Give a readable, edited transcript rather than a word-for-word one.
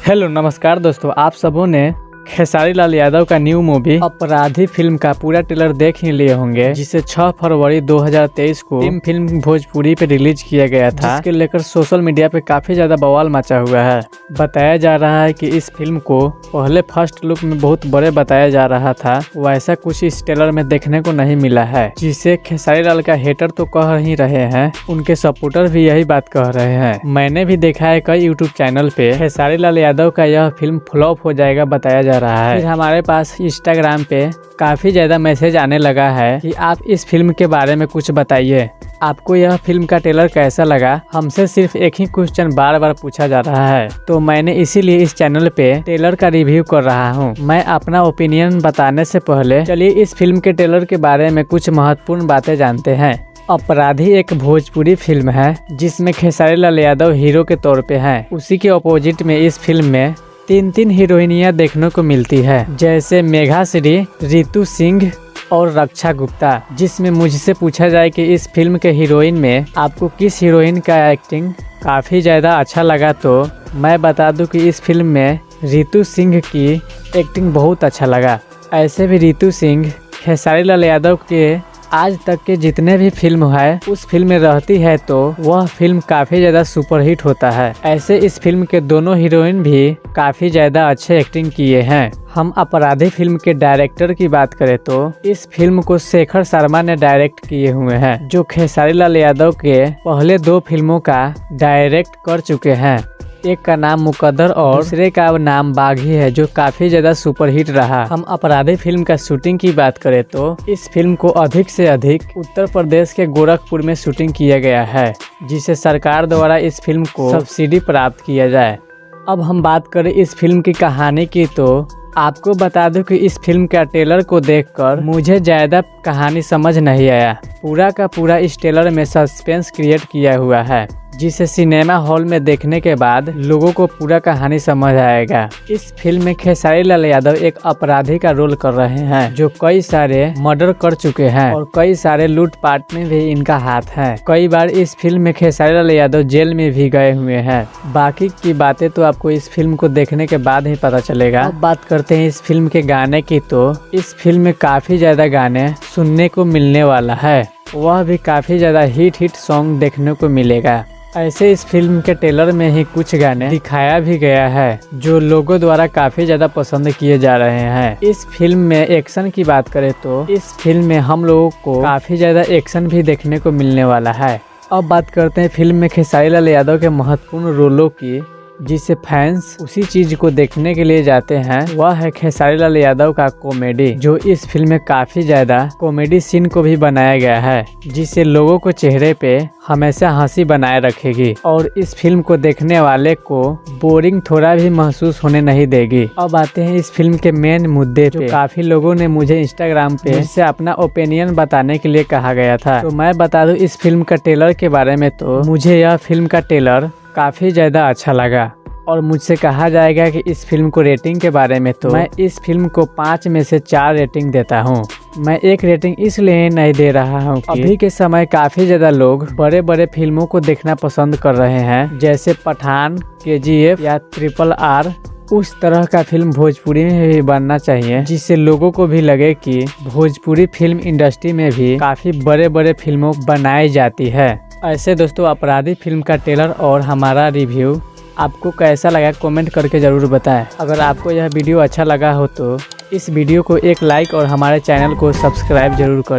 Hello नमस्कार दोस्तों, आप सबों ने खेसारी लाल यादव का न्यू मूवी अपराधी फिल्म का पूरा ट्रेलर देख ही लिए होंगे, जिसे 6 फरवरी 2023 को टीम फिल्म भोजपुरी पे रिलीज किया गया था, जिसके लेकर सोशल मीडिया पे काफी ज्यादा बवाल मचा हुआ है। बताया जा रहा है कि इस फिल्म को पहले फर्स्ट लुक में बहुत बड़े बताया जा रहा था, वैसा कुछ इस ट्रेलर में देखने को नहीं मिला है, जिसे खेसारी लाल का हेटर तो कह ही रहे हैं, उनके सपोर्टर भी यही बात कह रहे हैं। मैंने भी देखा है कई यूट्यूब चैनल पे खेसारी लाल यादव का यह फिल्म फ्लॉप हो जाएगा बताया जा रहा है। फिर हमारे पास इंस्टाग्राम पे काफी ज्यादा मैसेज आने लगा है कि आप इस फिल्म के बारे में कुछ बताइए, आपको यह फिल्म का ट्रेलर कैसा लगा। हमसे सिर्फ एक ही क्वेश्चन बार बार पूछा जा रहा है, तो मैंने इसीलिए इस चैनल पे ट्रेलर का रिव्यू कर रहा हूँ। मैं अपना ओपिनियन बताने से पहले चलिए इस फिल्म के ट्रेलर के बारे में कुछ महत्वपूर्ण बातें जानते हैं। अपराधी एक भोजपुरी फिल्म है जिसमें खेसारी लाल यादव हीरो के तौर पे हैं। उसी के अपोजिट में इस फिल्म में तीन हीरोइनियाँ देखने को मिलती है, जैसे मेघाश्री, रितु सिंह और रक्षा गुप्ता। जिसमें मुझसे पूछा जाए कि इस फिल्म के हीरोइन में आपको किस हीरोइन का एक्टिंग काफ़ी ज़्यादा अच्छा लगा, तो मैं बता दूं कि इस फिल्म में रितु सिंह की एक्टिंग बहुत अच्छा लगा। ऐसे भी रितु सिंह खेसारी लाल यादव के आज तक के जितने भी फिल्म है उस फिल्म में रहती है तो वह फिल्म काफ़ी ज़्यादा सुपरहिट होता है। ऐसे इस फिल्म के दोनों हीरोइन भी काफ़ी ज़्यादा अच्छे एक्टिंग किए हैं। हम अपराधी फिल्म के डायरेक्टर की बात करें तो इस फिल्म को शेखर शर्मा ने डायरेक्ट किए हुए हैं, जो खेसारी लाल यादव के पहले 2 फिल्मों का डायरेक्ट कर चुके हैं। एक का नाम मुकद्दर और दूसरे का नाम बागी है, जो काफी ज्यादा सुपरहिट रहा। हम अपराधी फिल्म का शूटिंग की बात करें तो इस फिल्म को अधिक से अधिक उत्तर प्रदेश के गोरखपुर में शूटिंग किया गया है, जिसे सरकार द्वारा इस फिल्म को सब्सिडी प्राप्त किया जाए। अब हम बात करें इस फिल्म की कहानी की, तो आपको बता दूं कि इस फिल्म का ट्रेलर को देखकर मुझे ज़्यादा कहानी समझ नहीं आया। पूरा का पूरा इस ट्रेलर में सस्पेंस क्रिएट किया हुआ है, जिसे सिनेमा हॉल में देखने के बाद लोगों को पूरा कहानी समझ आएगा। इस फिल्म में खेसारी लाल यादव एक अपराधी का रोल कर रहे हैं, जो कई सारे मर्डर कर चुके हैं और कई सारे लूटपाट में भी इनका हाथ है। कई बार इस फिल्म में खेसारी लाल यादव जेल में भी गए हुए हैं। बाकी की बातें तो आपको इस फिल्म को देखने के बाद ही पता चलेगा। अब बात करते हैं इस फिल्म के गाने की, तो इस फिल्म में काफी ज्यादा गाने सुनने को मिलने वाला है, वह भी काफी ज्यादा हिट सॉन्ग देखने को मिलेगा। ऐसे इस फिल्म के ट्रेलर में ही कुछ गाने दिखाया भी गया है, जो लोगों द्वारा काफी ज्यादा पसंद किए जा रहे हैं। इस फिल्म में एक्शन की बात करें तो इस फिल्म में हम लोगों को काफी ज्यादा एक्शन भी देखने को मिलने वाला है। अब बात करते हैं फिल्म में खेसारी लाल यादव के महत्वपूर्ण रोलों की, जिसे फैंस उसी चीज को देखने के लिए जाते हैं। वह है खेसारी लाल यादव का कॉमेडी, जो इस फिल्म में काफी ज्यादा कॉमेडी सीन को भी बनाया गया है, जिससे लोगों को चेहरे पे हमेशा हंसी बनाए रखेगी और इस फिल्म को देखने वाले को बोरिंग थोड़ा भी महसूस होने नहीं देगी। अब आते हैं इस फिल्म के मेन मुद्दे पे। काफी लोगों ने मुझे इंस्टाग्राम पे मुझसे अपना ओपिनियन बताने के लिए कहा गया था, तो मैं बता दूं इस फिल्म का ट्रेलर के बारे में, तो मुझे यह फिल्म का ट्रेलर काफ़ी ज़्यादा अच्छा लगा। और मुझसे कहा जाएगा कि इस फिल्म को रेटिंग के बारे में, तो मैं इस फिल्म को 5 में से 4 रेटिंग देता हूँ। मैं एक रेटिंग इसलिए नहीं दे रहा हूँ कि अभी के समय काफ़ी ज़्यादा लोग बड़े बड़े फिल्मों को देखना पसंद कर रहे हैं, जैसे पठान, KGF या RRR। उस तरह का फिल्म भोजपुरी में भी बनना चाहिए, जिससे लोगों को भी लगे कि भोजपुरी फिल्म इंडस्ट्री में भी काफ़ी बड़े बड़े फिल्मों बनाई जाती है। ऐसे दोस्तों, अपराधी फिल्म का ट्रेलर और हमारा रिव्यू आपको कैसा लगा कमेंट करके ज़रूर बताएं। अगर आपको यह वीडियो अच्छा लगा हो तो इस वीडियो को एक लाइक और हमारे चैनल को सब्सक्राइब जरूर करें।